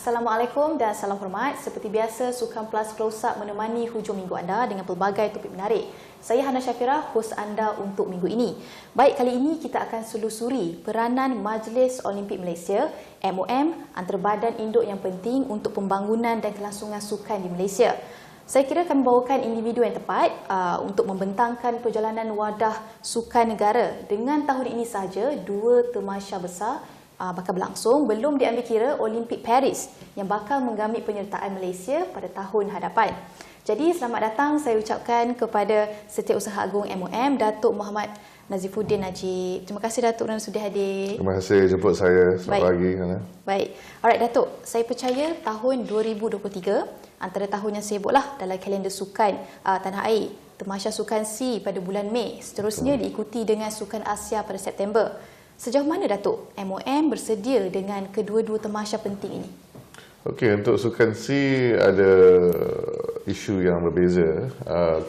Assalamualaikum dan salam hormat. Seperti biasa, Sukan Plus Close Up menemani hujung minggu anda dengan pelbagai topik menarik. Saya Hana Syafira, hos anda untuk minggu ini. Baik, kali ini kita akan selusuri peranan Majlis Olimpik Malaysia, MOM, antara badan induk yang penting untuk pembangunan dan kelangsungan sukan di Malaysia. Saya kira akan membawakan individu yang tepat untuk membentangkan perjalanan wadah sukan negara. Dengan tahun ini sahaja, 2 tamasya besar bakal berlangsung, belum diambil kira Olimpik Paris yang bakal menggamit penyertaan Malaysia pada tahun hadapan. Jadi selamat datang saya ucapkan kepada Setiausaha Agung MOM, Datuk Muhammad Nazifuddin Najib. Terima kasih Datuk kerana sudah hadir. Terima kasih jemput saya. Selamat pagi. Baik. Alright Datuk, saya percaya tahun 2023 antara tahun yang sibuklah dalam kalender sukan tanah air. Tamasya Sukan C pada bulan Mei, seterusnya diikuti dengan Sukan Asia pada September. Sejauh mana Datuk MOM bersedia dengan kedua-dua tamasya penting ini? Okey, untuk Sukan C ada isu yang berbeza.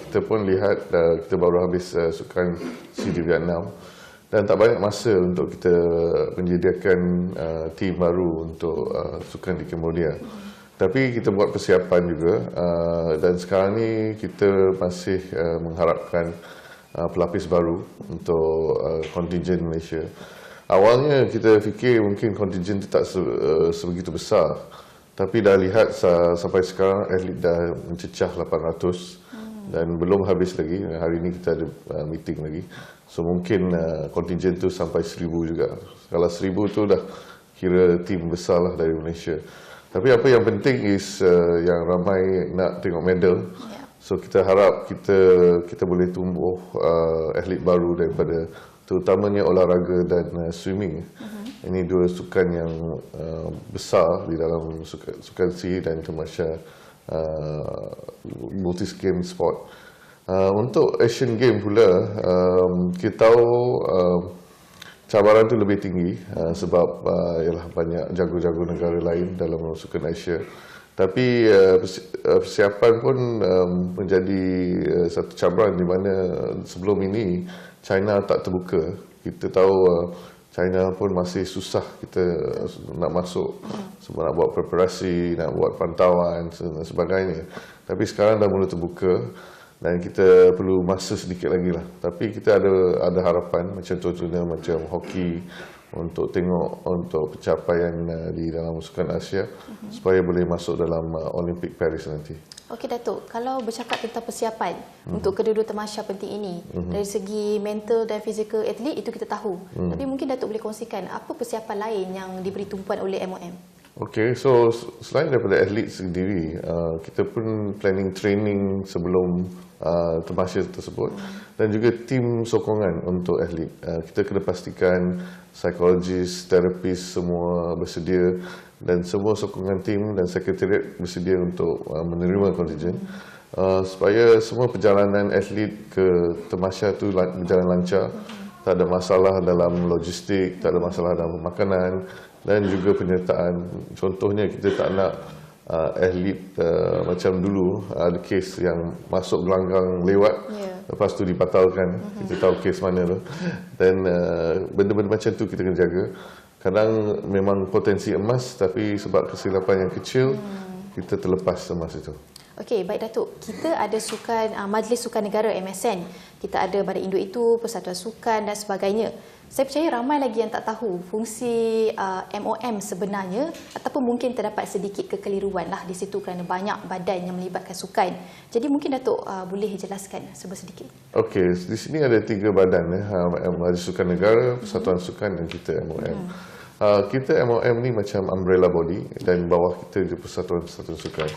Kita pun lihat kita baru habis Sukan C di Vietnam dan tak banyak masa untuk kita menyediakan tim baru untuk Sukan di Cambodia. Tapi kita buat persiapan juga dan sekarang ni kita masih mengharapkan pelapis baru untuk kontingen Malaysia. Awalnya kita fikir mungkin kontingen itu tak sebegitu besar, tapi dah lihat sampai sekarang atlet dah mencecah 800 dan belum habis lagi. Hari ini kita ada meeting lagi, so mungkin kontingen tu sampai 1000 juga. Kalau 1000 tu dah kira tim besar lah dari Malaysia. Tapi apa yang penting is yang ramai nak tengok medal. So kita harap kita boleh tumbuh atlet baru daripada terutamanya olahraga dan swimming. Ini dua sukan yang besar di dalam sukan C dan tamasya multi game sport. Untuk Asian Game pula, kita tahu cabaran tu lebih tinggi sebab ialah banyak jago-jago negara lain dalam sukan Asia. Tapi persiapan pun menjadi satu cabaran di mana sebelum ini China tak terbuka. Kita tahu China pun masih susah kita nak masuk sebab nak buat preparasi, nak buat pantauan dan sebagainya. Tapi sekarang dah mula terbuka dan kita perlu masa sedikit lagi lah. Tapi kita ada harapan macam contohnya macam hoki untuk tengok untuk pencapaian di dalam Sukan Asia supaya boleh masuk dalam Olimpik Paris nanti. Okey Datuk, kalau bercakap tentang persiapan untuk kedua-dua tamasya penting ini, dari segi mental dan fizikal atlet itu kita tahu. Tapi mungkin Datuk boleh kongsikan apa persiapan lain yang diberi tumpuan oleh MOM? Okey, so selain daripada atlet sendiri, kita pun planning training sebelum tamasya tersebut dan juga tim sokongan untuk atlet. Kita kena pastikan psikologis, terapis semua bersedia dan semua sokongan tim dan sekretariat bersedia untuk menerima kontingen supaya semua perjalanan atlet ke tamasya tu berjalan lancar. Tak ada masalah dalam logistik, tak ada masalah dalam makanan dan juga penyertaan. Contohnya kita tak nak atlet macam dulu ada kes yang masuk gelanggang lewat, lepas tu dibatalkan. Kita tahu kes mana tu. Dan benda-benda macam tu kita kena jaga. Kadang memang potensi emas tapi sebab kesilapan yang kecil kita terlepas emas itu. Okey, baik Datuk. Kita ada Majlis Sukan Negara MSN. Kita ada badan induk itu, Persatuan Sukan dan sebagainya. Saya percaya ramai lagi yang tak tahu fungsi MOM sebenarnya ataupun mungkin terdapat sedikit kekeliruan lah di situ kerana banyak badan yang melibatkan sukan. Jadi mungkin Datuk boleh jelaskan sedikit. Okey, di sini ada 3 badan Majlis Sukan Negara, Persatuan Sukan dan kita MOM. Kita MOM ni macam umbrella body dan bawah kita di persatuan-persatuan sukan.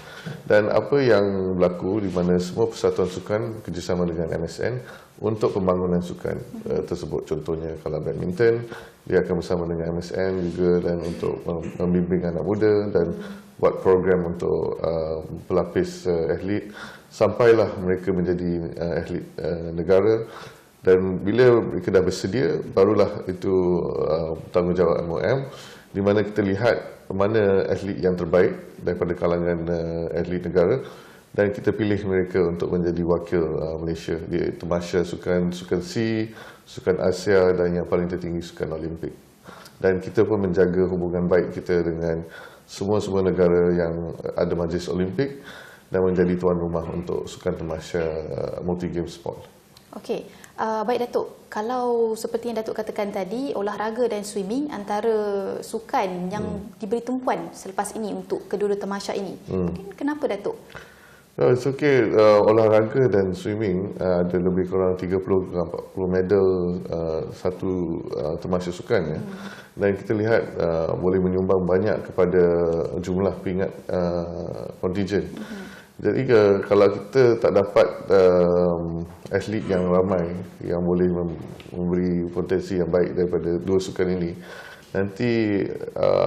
Dan apa yang berlaku di mana semua persatuan sukan kerjasama dengan MSN untuk pembangunan sukan tersebut. Contohnya kalau badminton, dia akan bersama dengan MSN juga dan untuk membimbing anak muda dan buat program untuk pelapis atlet sampailah mereka menjadi atlet negara. Dan bila mereka dah bersedia, barulah itu tanggungjawab MOM di mana kita lihat mana atlet yang terbaik daripada kalangan atlet negara dan kita pilih mereka untuk menjadi wakil Malaysia di tamasya sukan C, Sukan Asia dan yang paling tertinggi Sukan Olimpik. dan kita pun menjaga hubungan baik kita dengan semua negara yang ada majlis Olimpik dan menjadi tuan rumah untuk sukan tamasya multi-game sport. Okey, baik Datuk. Kalau seperti yang Datuk katakan tadi, olahraga dan swimming antara sukan yang diberi tumpuan selepas ini untuk kedua-dua tamasya ini. Mungkin kenapa Datuk? It's okay. Olahraga dan swimming ada lebih kurang 30-40 medal satu tamasya sukan ya. Dan kita lihat boleh menyumbang banyak kepada jumlah pingat kontingen. Jadi kalau kita tak dapat atlet yang ramai yang boleh memberi potensi yang baik daripada dua sukan ini, nanti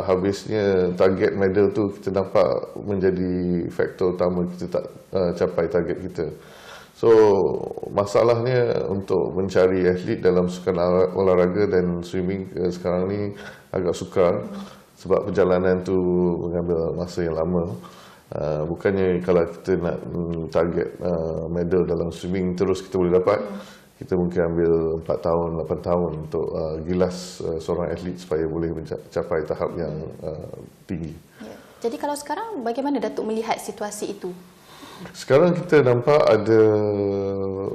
habisnya target medal tu kita nampak menjadi faktor utama kita tak capai target kita. So masalahnya untuk mencari atlet dalam sukan olahraga dan swimming sekarang ni agak sukar sebab perjalanan tu mengambil masa yang lama. Bukannya kalau kita nak target medal dalam swimming terus kita boleh dapat, kita mungkin ambil 4 tahun, 8 tahun untuk gilas seorang atlet supaya boleh mencapai tahap yang tinggi. Ya. Jadi kalau sekarang bagaimana Datuk melihat situasi itu? Sekarang kita nampak ada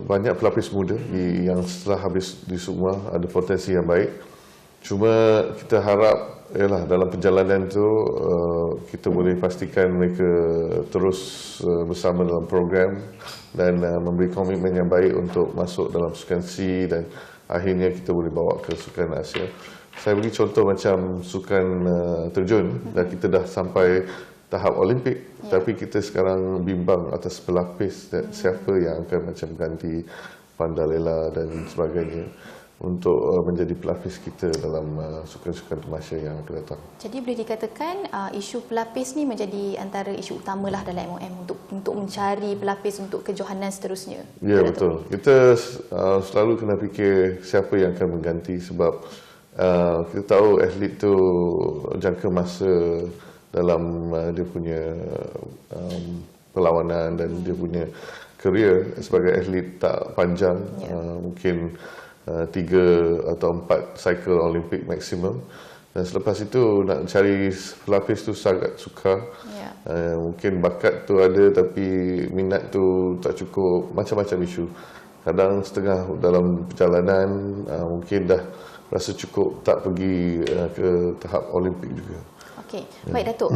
banyak pelapis muda yang setelah habis di semua ada potensi yang baik. Cuma kita harap dalam perjalanan tu kita boleh pastikan mereka terus bersama dalam program dan memberi komitmen yang baik untuk masuk dalam sukan C dan akhirnya kita boleh bawa ke sukan Asia. Saya beri contoh macam sukan terjun dan kita dah sampai tahap Olimpik, tapi kita sekarang bimbang atas pelapis dan siapa yang akan macam ganti Pandalela dan sebagainya untuk menjadi pelapis kita dalam sukan-sukan tamasya yang akan datang. Jadi boleh dikatakan isu pelapis ni menjadi antara isu utamalah dalam MOM untuk mencari pelapis untuk kejohanan seterusnya. Ya, betul. Kita selalu kena fikir siapa yang akan mengganti sebab kita tahu atlet tu jangka masa dalam dia punya perlawanan dan dia punya kerjaya sebagai atlet tak panjang, mungkin 3 atau 4 cycle Olimpik maksimum, dan selepas itu nak cari pelapis tu sangat sukar. Mungkin bakat tu ada tapi minat tu tak cukup, macam-macam isu. Kadang setengah dalam perjalanan mungkin dah rasa cukup tak pergi ke tahap Olimpik juga. Okey, baik Datuk.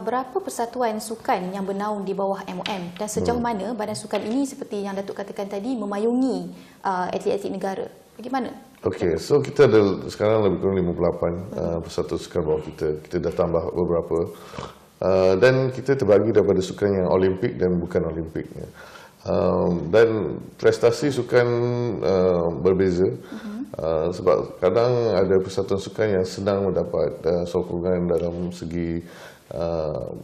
Berapa persatuan sukan yang bernaung di bawah MOM dan sejauh mana badan sukan ini seperti yang Datuk katakan tadi memayungi atlet-atlet negara? Bagaimana? Okey, so kita ada sekarang lebih kurang 58 persatuan sukan bawah kita. Kita dah tambah beberapa. Dan kita terbagi daripada sukan yang Olimpik dan bukan Olimpik. Dan prestasi sukan berbeza. Sebab kadang ada persatuan sukan yang senang mendapat sokongan dalam segi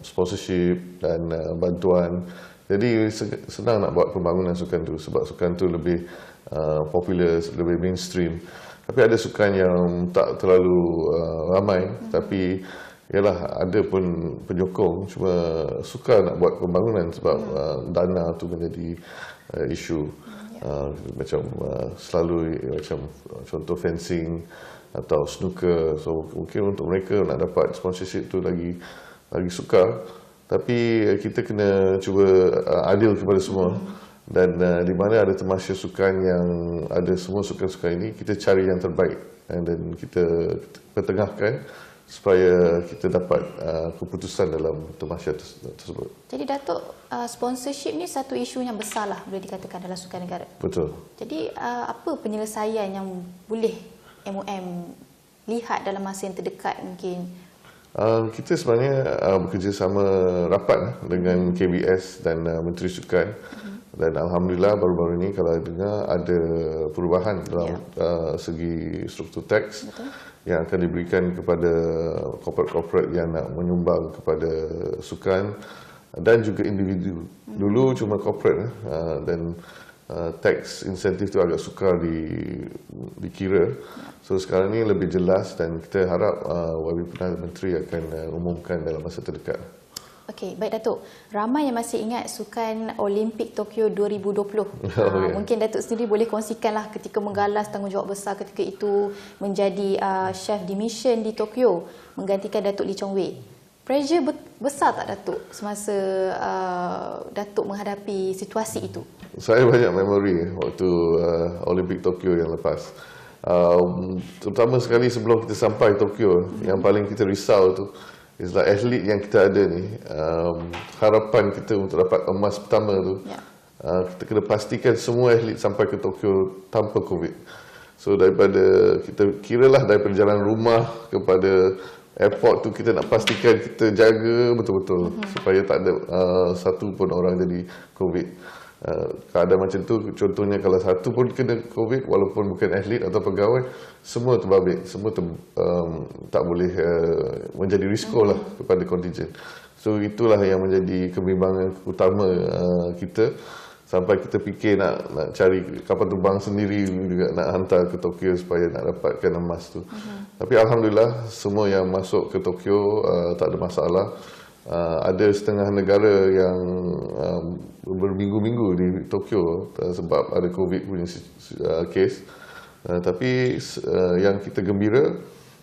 sponsorship dan bantuan. Jadi senang nak buat pembangunan sukan tu sebab sukan tu lebih popular, lebih mainstream. Tapi ada sukan yang tak terlalu ramai, tapi ialah ada pun penyokong, cuma sukar nak buat pembangunan sebab dana tu menjadi isu. Macam selalu macam contoh fencing atau snooker, so mungkin untuk mereka nak dapat sponsorship tu lagi sukar, tapi kita kena cuba adil kepada semua. Dan di mana ada tamasya sukan yang ada semua sukan-sukan ini, kita cari yang terbaik dan kita pertengahkan supaya kita dapat keputusan dalam tamasya tersebut. Jadi Datuk, sponsorship ni satu isu yang besar lah boleh dikatakan dalam sukan negara. Betul. Jadi apa penyelesaian yang boleh MOM lihat dalam masa yang terdekat mungkin? Kita sebenarnya bekerjasama rapat dengan KBS dan Menteri Sukan. Dan Alhamdulillah baru-baru ini kalau dengar ada perubahan dalam segi struktur teks yang akan diberikan kepada corporate-corporate yang nak menyumbang kepada sukan dan juga individu. Dulu cuma corporate dan tax insentif itu agak sukar dikira. So sekarang ini lebih jelas dan kita harap YB Perdana Menteri akan umumkan dalam masa terdekat. Okey, baik Datuk. Ramai yang masih ingat Sukan Olimpik Tokyo 2020. Okay. Mungkin Datuk sendiri boleh kongsikanlah ketika menggalas tanggungjawab besar ketika itu menjadi chef di mission di Tokyo menggantikan Datuk Lee Chong Wei. Pressure besar tak Datuk semasa Datuk menghadapi situasi itu? Saya banyak memori waktu Olimpik Tokyo yang lepas. Terutama sekali sebelum kita sampai Tokyo, yang paling kita risau tu is like atlet yang kita ada ni, harapan kita untuk dapat emas pertama tu, kita kena pastikan semua atlet sampai ke Tokyo tanpa COVID. So daripada kita kiralah daripada jalan rumah kepada airport tu, kita nak pastikan kita jaga betul-betul supaya tak ada satu pun orang jadi COVID. Keadaan macam tu, contohnya kalau satu pun kena COVID walaupun bukan atlet atau pegawai, semua terbabit, semua tak boleh menjadi risiko lah kepada kontingen. So itulah yang menjadi kebimbangan utama kita, sampai kita fikir nak cari kapal terbang sendiri juga nak hantar ke Tokyo supaya nak dapatkan emas tu. Tapi Alhamdulillah semua yang masuk ke Tokyo tak ada masalah. Ada setengah negara yang berminggu-minggu di Tokyo sebab ada COVID punya kes. Tapi yang kita gembira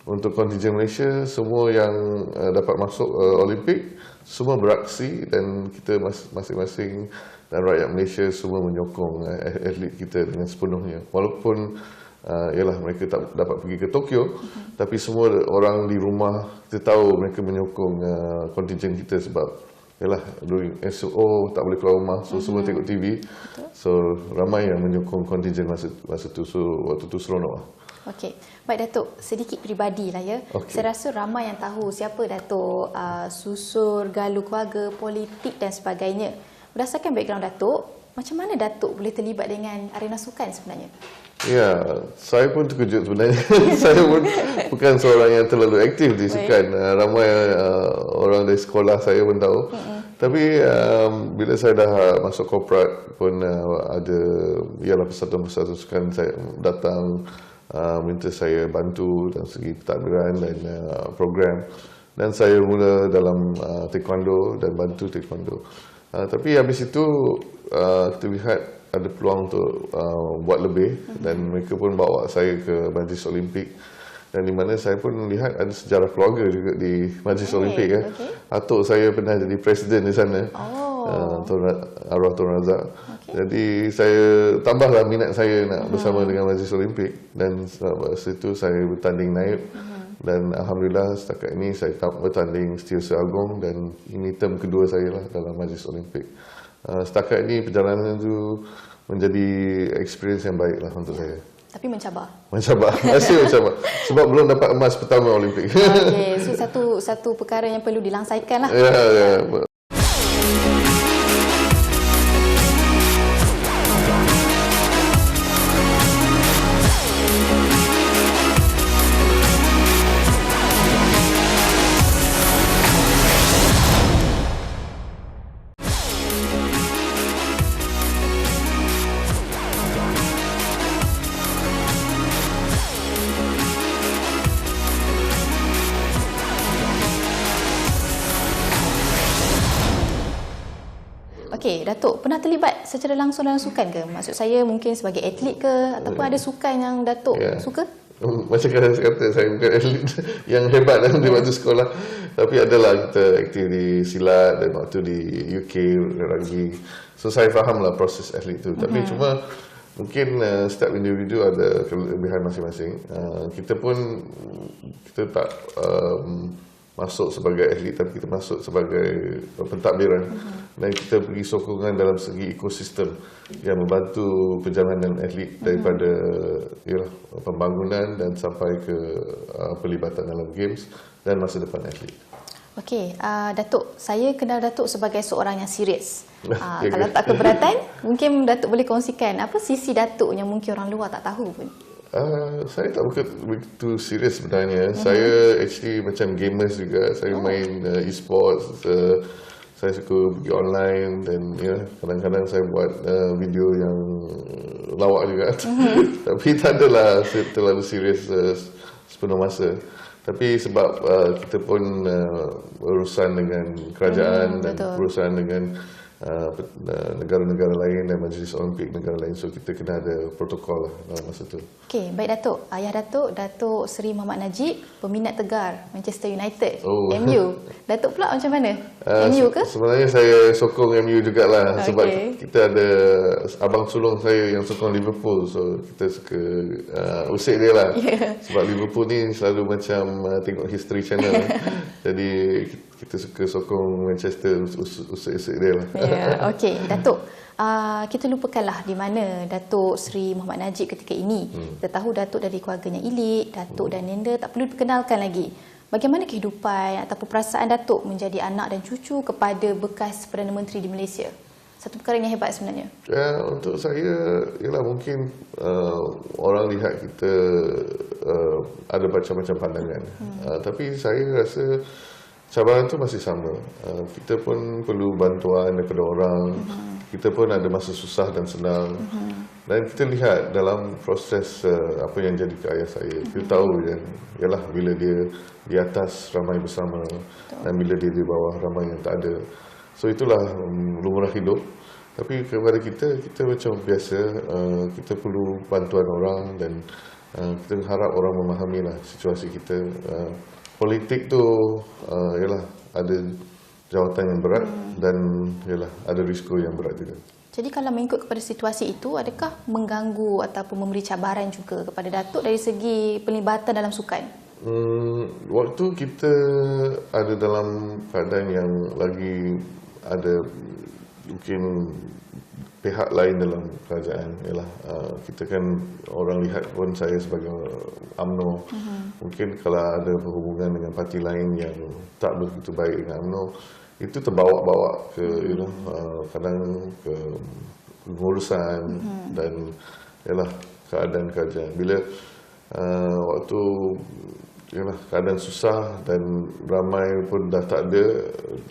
untuk kontingen Malaysia, semua yang dapat masuk Olimpik semua beraksi, dan kita masing-masing dan rakyat Malaysia semua menyokong atlet kita dengan sepenuhnya. Walaupun ialah mereka tak dapat pergi ke Tokyo, tapi semua orang di rumah kita tahu mereka menyokong kontingen kita sebab ialah during SO tak boleh keluar rumah, so semua tengok TV. So ramai yang menyokong kontingen masa tu, so waktu tu seronok lah. Okey, baik Datuk, sedikit peribadi lah ya. Okay. Saya rasa ramai yang tahu siapa Datuk, susur, galu keluarga, politik dan sebagainya. Berdasarkan background Datuk, macam mana Datuk boleh terlibat dengan arena sukan sebenarnya? Ya, saya pun terkejut sebenarnya. Saya pun bukan seorang yang terlalu aktif di sukan. Ramai orang dari sekolah saya pun tahu. Tapi bila saya dah masuk korporat pun ada ialah persatuan-persatuan sukan saya datang minta saya bantu dari segi pentadbiran dan program. Dan saya mula dalam taekwondo dan bantu taekwondo. Tapi habis itu kita lihat ada peluang untuk buat lebih, dan mereka pun bawa saya ke Majlis Olimpik, dan di mana saya pun lihat ada sejarah keluarga juga di Majlis Olimpik. Atuk saya pernah jadi presiden di sana, arwah Tun Razak. Jadi saya tambahlah minat saya nak bersama dengan Majlis Olimpik, dan sebab itu saya bertanding naib. Dan Alhamdulillah setakat ini saya bertanding Setiausaha Agong, dan ini term kedua saya lah dalam Majlis Olimpik. Setakat ini perjalanan itu menjadi experience yang baik lah untuk saya. Tapi mencabar. Mencabar, masih mencabar. Sebab belum dapat emas pertama Olimpik. Okey, so satu perkara yang perlu dilangsaikan lah. Ya. Okey, Datuk pernah terlibat secara langsung dalam sukan ke? Maksud saya mungkin sebagai atlet ke, ataupun ada sukan yang Datuk suka? Macam kata saya bukan atlet yang hebat di waktu sekolah, tapi adalah kita aktif di silat dan waktu di UK rugby. So saya fahamlah proses atlet tu. Tapi cuma mungkin setiap individu ada kelebihan masing-masing. Kita tak masuk sebagai atlet, tapi kita masuk sebagai pentadbiran, dan kita beri sokongan dalam segi ekosistem yang membantu perjalanan atlet daripada pembangunan dan sampai ke pelibatan dalam games dan masa depan atlet. Okey, Datuk, saya kenal Datuk sebagai seorang yang serius. Kalau tak keberatan, mungkin Datuk boleh kongsikan apa sisi Datuk yang mungkin orang luar tak tahu pun. Saya tak begitu serius sebenarnya. Saya actually macam gamers juga. Saya main e-sports. Saya suka pergi online, dan kadang-kadang saya buat video yang lawak juga. Tapi tak adalah terlalu serius sepenuh masa. Tapi sebab kita pun berurusan dengan kerajaan dan betul. berurusan dengan negara-negara lain dan Majlis Olimpik negara lain, so kita kena ada protokol lah dalam masa tu. Okey, baik Datuk. Ayah Datuk Seri Muhammad Najib, peminat tegar Manchester United, Oh. MU. Datuk pula macam mana? MU ke? Sebenarnya saya sokong MU jugalah sebab Okey. kita ada abang sulung saya yang sokong Liverpool, so kita suka usik dia lah. Yeah. Sebab Liverpool ni selalu macam tengok History Channel. Jadi kita suka sokong Manchester, usik-usik dia lah. Ya, okey. Datuk, kita lupakanlah di mana Datuk Seri Muhammad Najib ketika ini. Kita tahu Datuk dari keluarganya elit, Datuk dan Nenda tak perlu diperkenalkan lagi. Bagaimana kehidupan ataupun perasaan Datuk menjadi anak dan cucu kepada bekas Perdana Menteri di Malaysia? Satu perkara yang hebat sebenarnya. Ya, untuk saya, ialah mungkin orang lihat kita ada macam-macam pandangan. Tapi saya rasa cabaran tu masih sama. Kita pun perlu bantuan daripada orang. Kita pun ada masa susah dan senang. Dan kita lihat dalam proses apa yang jadi ke ayah saya. Kita tahu je, ialah bila dia di atas ramai bersama. Dan bila dia di bawah ramai yang tak ada. So itulah lumrah hidup. Tapi kepada kita macam biasa, kita perlu bantuan orang dan kita harap orang memahamilah situasi kita. Politik tu ialah ada jawatan yang berat dan ialah ada risiko yang berat juga. Jadi kalau mengikut kepada situasi itu, adakah mengganggu ataupun memberi cabaran juga kepada Datuk dari segi pelibatan dalam sukan? Waktu kita ada dalam keadaan yang lagi ada mungkin pihak lain dalam kerajaan, ialah kita kan orang lihat pun saya sebagai UMNO. Mungkin kalau ada berhubungan dengan parti lain yang tak begitu baik dengan UMNO, itu terbawa-bawa ke kadang ke pengurusan dan ialah keadaan kerajaan. Bila waktu ialah keadaan susah dan ramai pun dah tak ada,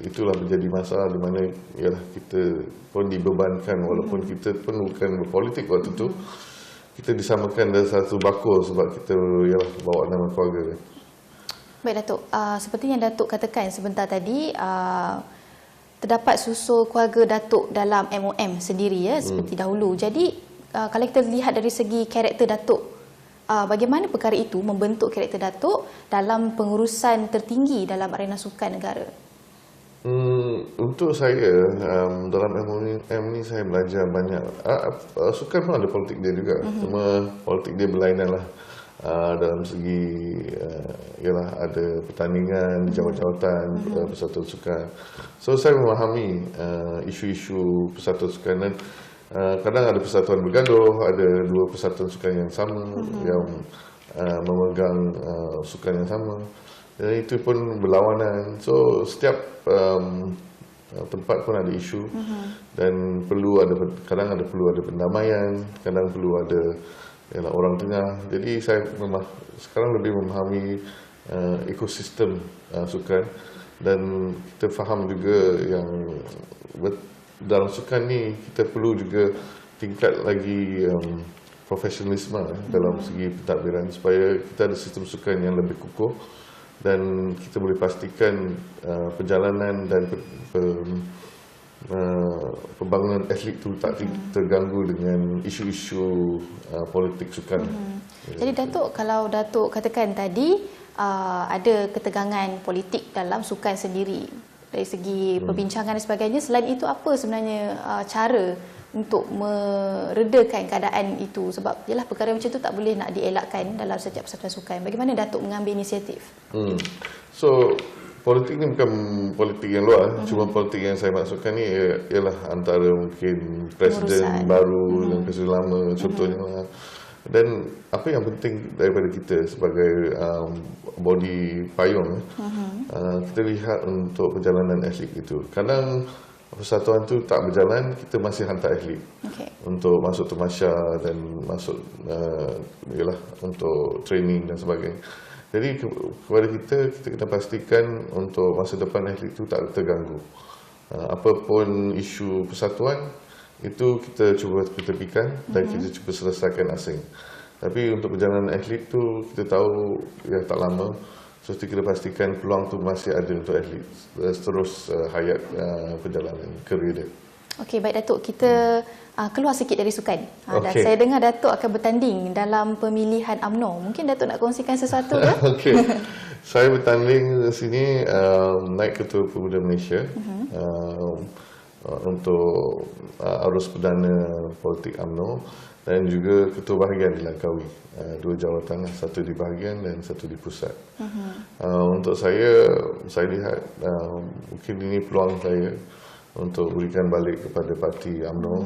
itulah menjadi masalah di mana ialah kita pun dibebankan walaupun kita pun bukan berpolitik waktu tu, kita disamakan dalam satu bakul sebab kita ialah bawa nama keluarga. Baik Datuk, seperti yang Datuk katakan sebentar tadi, terdapat susul keluarga Datuk dalam MOM sendiri ya, seperti dahulu. Jadi kalau kita lihat dari segi karakter Datuk, bagaimana perkara itu membentuk karakter Datuk dalam pengurusan tertinggi dalam arena sukan negara? Untuk saya, dalam MOM ni saya belajar banyak. Sukan pun ada politik dia juga. Cuma politik dia berlainan lah. Dalam segi ialah ada pertandingan, jawatan-jawatan persatuan sukan. So saya memahami isu-isu persatuan sukan dan kadang ada persatuan bergaduh, ada dua persatuan sukan yang sama yang memegang sukan yang sama. Dan itu pun berlawanan. So setiap tempat pun ada isu dan kadang perlu ada pendamaian, kadang perlu ada orang tengah. Jadi saya sekarang lebih memahami ekosistem sukan dan kita faham juga yang dalam sukan ni kita perlu juga tingkat lagi profesionalisme dalam segi pentadbiran supaya kita ada sistem sukan yang lebih kukuh dan kita boleh pastikan perjalanan dan pembangunan atlet itu tak terganggu dengan isu-isu politik sukan. Jadi Datuk, kalau Datuk katakan tadi ada ketegangan politik dalam sukan sendiri dari segi perbincangan dan sebagainya, selain itu apa sebenarnya cara untuk meredakan keadaan itu? Sebab yalah perkara macam itu tak boleh nak dielakkan dalam setiap persatuan sukan. Bagaimana Datuk mengambil inisiatif? So politik ni bukan politik yang luar, cuma politik yang saya maksudkan ni ialah antara mungkin presiden baru dan presiden lama contohnya lah. Dan apa yang penting daripada kita sebagai body payung, kita lihat untuk perjalanan atlet itu. Kadang persatuan tu tak berjalan, kita masih hantar atlet untuk masuk tamasya dan masuk ialah untuk training dan sebagainya. Jadi kepada kita kena pastikan untuk masa depan atlet itu tak terganggu. Apapun isu persatuan, itu kita cuba ketepikan dan kita cuba selesaikan asing. Tapi untuk perjalanan atlet tu kita tahu tak lama. So kita pastikan peluang tu masih ada untuk atlet terus hayat perjalanan kerjaya dia. Okey, baik Datuk, kita keluar sikit dari sukan. Dan Okey. saya dengar Datuk akan bertanding dalam pemilihan UMNO. Mungkin Datuk nak kongsikan sesuatu ke? Okey. Saya bertanding di sini naik Ketua Pemuda Malaysia untuk arus perdana politik UMNO dan juga Ketua Bahagian di Langkawi. Dua jawatan, satu di bahagian dan satu di pusat. Untuk saya lihat mungkin ini peluang saya untuk berikan balik kepada parti UMNO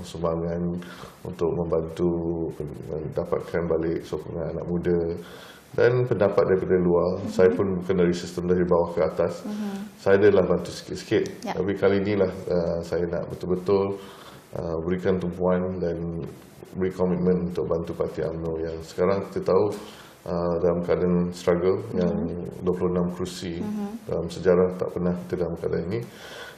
sumbangan untuk membantu mendapatkan balik sokongan anak muda dan pendapat daripada luar. Saya pun bukan dari sistem dari bawah ke atas. Saya adalah bantu sikit-sikit. Ya. Tapi kali inilah saya nak betul-betul berikan tumpuan dan beri komitmen untuk bantu parti UMNO yang sekarang kita tahu dalam keadaan struggle yang 26 kerusi dalam sejarah tak pernah kita dalam keadaan ini.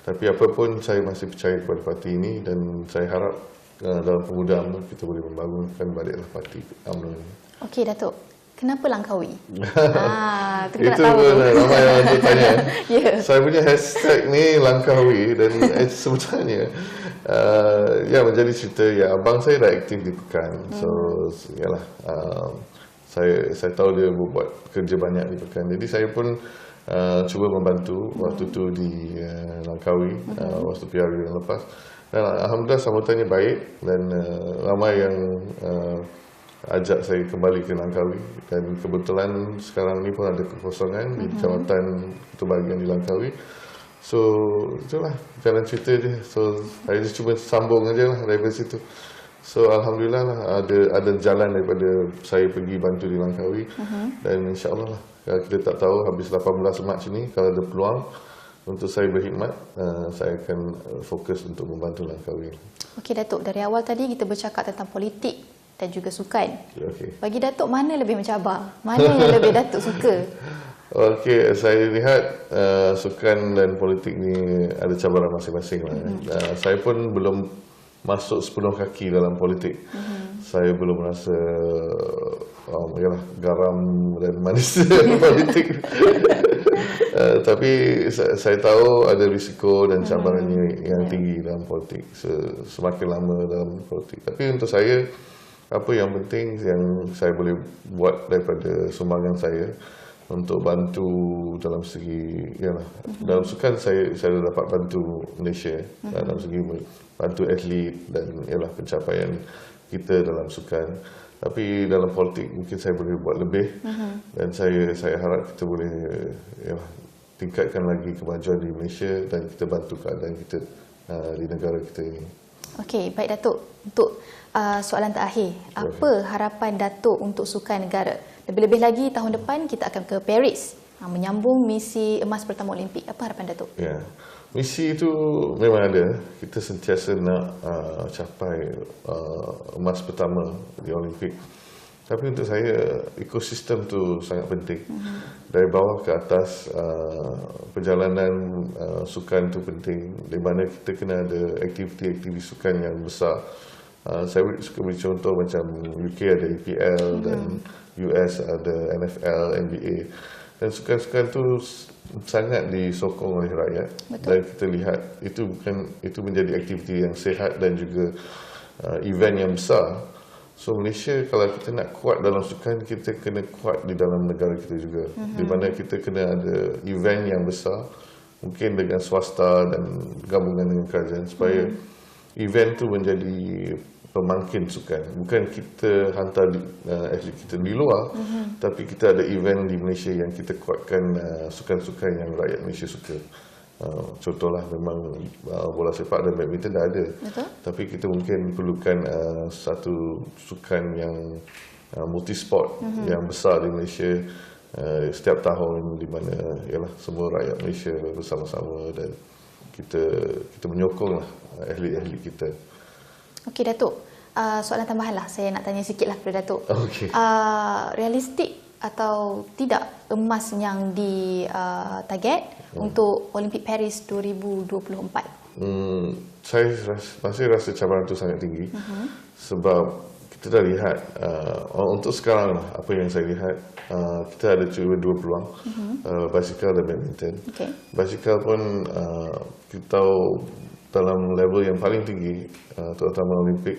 Tapi apapun saya masih percaya kepada parti ini dan saya harap dalam pemuda UMNO kita boleh membangunkan baliklah parti UMNO ini. Okey Datuk, kenapa Langkawi? Kita nak Itu tahu. pun ramai orang tu tanya. Ya. Saya punya hashtag ni Langkawi dan sebenarnya menjadi cerita ya abang saya dah aktif di Pekan. So yalah saya tahu dia buat kerja banyak di Pekan. Jadi saya pun cuba membantu waktu tu di Langkawi, waktu PRU yang lepas. Dan alhamdulillah sambutannya baik dan ramai yang ajak saya kembali ke Langkawi dan kebetulan sekarang ni pun ada kekosongan di jawatan Ketua Bahagian di Langkawi. So itulah jalan cerita dia. So saya just cuba sambung aja lah daripada situ. So alhamdulillah lah ada jalan daripada saya pergi bantu di Langkawi dan insya-Allah lah kalau kita tak tahu habis 18 Mac ni kalau ada peluang untuk saya berkhidmat, saya akan fokus untuk membantu Langkawi. Okey Datuk, dari awal tadi kita bercakap tentang politik dan juga sukan. Okey. Bagi Datuk mana lebih mencabar? Mana yang lebih Datuk suka? Okey, saya lihat sukan dan politik ni ada cabaran masing-masing lah. Saya pun belum masuk sepenuh kaki dalam politik. Saya belum rasa garam dan manis politik. Tapi saya tahu ada risiko dan cabarannya yang tinggi dalam politik. Semakin lama dalam politik. Tapi untuk saya, apa yang penting yang saya boleh buat daripada sumbangan saya untuk bantu dalam segi dalam sukan saya dah dapat bantu Malaysia dalam segi bantu atlet dan pencapaian kita dalam sukan. Tapi dalam politik mungkin saya boleh buat lebih dan saya harap kita boleh tingkatkan lagi kemajuan di Malaysia dan kita bantu keadaan kita di negara kita ini. Okey, baik Datuk. Untuk soalan terakhir, apa harapan Datuk untuk sukan negara? Lebih-lebih lagi tahun depan kita akan ke Paris menyambung misi emas pertama Olimpik. Apa harapan Datuk? Ya, misi itu memang ada. Kita sentiasa nak capai emas pertama di Olimpik. Tapi untuk saya ekosistem tu sangat penting. Dari bawah ke atas perjalanan sukan tu penting. Di mana kita kena ada aktiviti-aktiviti sukan yang besar. Saya suka beri contoh macam UK ada EPL dan US ada NFL, NBA. Dan sukan-sukan tu sangat disokong oleh rakyat. Betul. Dan kita lihat itu menjadi aktiviti yang sihat dan juga event yang besar. So Malaysia kalau kita nak kuat dalam sukan, kita kena kuat di dalam negara kita juga. Di mana kita kena ada event yang besar, mungkin dengan swasta dan gabungan dengan kerajaan supaya event tu menjadi pemangkin sukan. Bukan kita hantar atlet kita di luar, tapi kita ada event di Malaysia yang kita kuatkan sukan-sukan yang rakyat Malaysia suka. Contohlah memang bola sepak dan badminton dah ada. Betul. Tapi kita mungkin perlukan satu sukan yang multisport yang besar di Malaysia setiap tahun di mana semua rakyat Malaysia bersama-sama dan kita menyokonglah atlet-atlet kita. Okey Datuk, soalan tambahan lah. Saya nak tanya sikit lah kepada Datuk. Okey. Realistik atau tidak emas yang target untuk Olimpik Paris 2024? Saya masih rasa cabaran itu sangat tinggi sebab kita dah lihat untuk sekarang lah, apa yang saya lihat, kita ada cuba 2 peluang, basikal dan badminton. Okay. Basikal pun kita tahu dalam level yang paling tinggi, terutama Olimpik,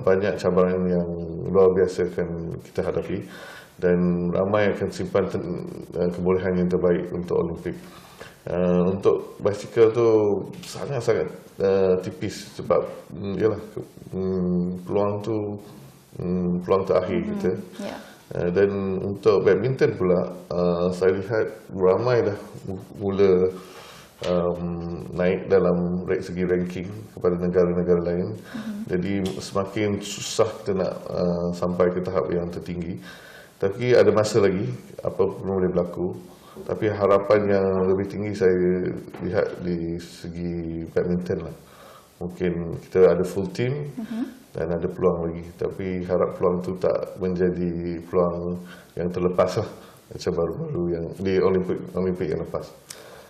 banyak cabaran yang luar biasa akan kita hadapi dan ramai akan simpan kebolehan yang terbaik untuk Olimpik. Untuk basikal tu sangat-sangat tipis sebab yalah, peluang tu peluang terakhir kita. Yeah. Dan untuk badminton pula, saya lihat ramai dah mula naik dalam segi ranking kepada negara-negara lain. Jadi semakin susah kita nak sampai ke tahap yang tertinggi. Tapi ada masa lagi, apa pun boleh berlaku. Tapi harapan yang lebih tinggi saya lihat di segi badminton lah. Mungkin kita ada full team dan ada peluang lagi. Tapi harap peluang tu tak menjadi peluang yang terlepas lah, macam baru-baru yang di Olimpik yang lepas.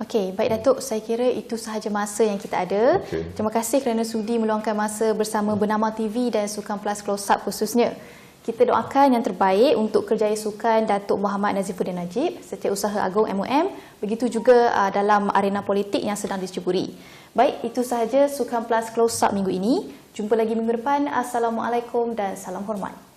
Okey, baik Datuk, saya kira itu sahaja masa yang kita ada. Okay. Terima kasih kerana sudi meluangkan masa bersama Bernama TV dan Sukan Plus Close Up khususnya. Kita doakan yang terbaik untuk kerjaya sukan Datuk Muhammad Nazifuddin Najib, Setiausaha Agung MOM, begitu juga dalam arena politik yang sedang diceburi. Baik, itu sahaja Sukan Plus Close Up minggu ini. Jumpa lagi minggu depan. Assalamualaikum dan salam hormat.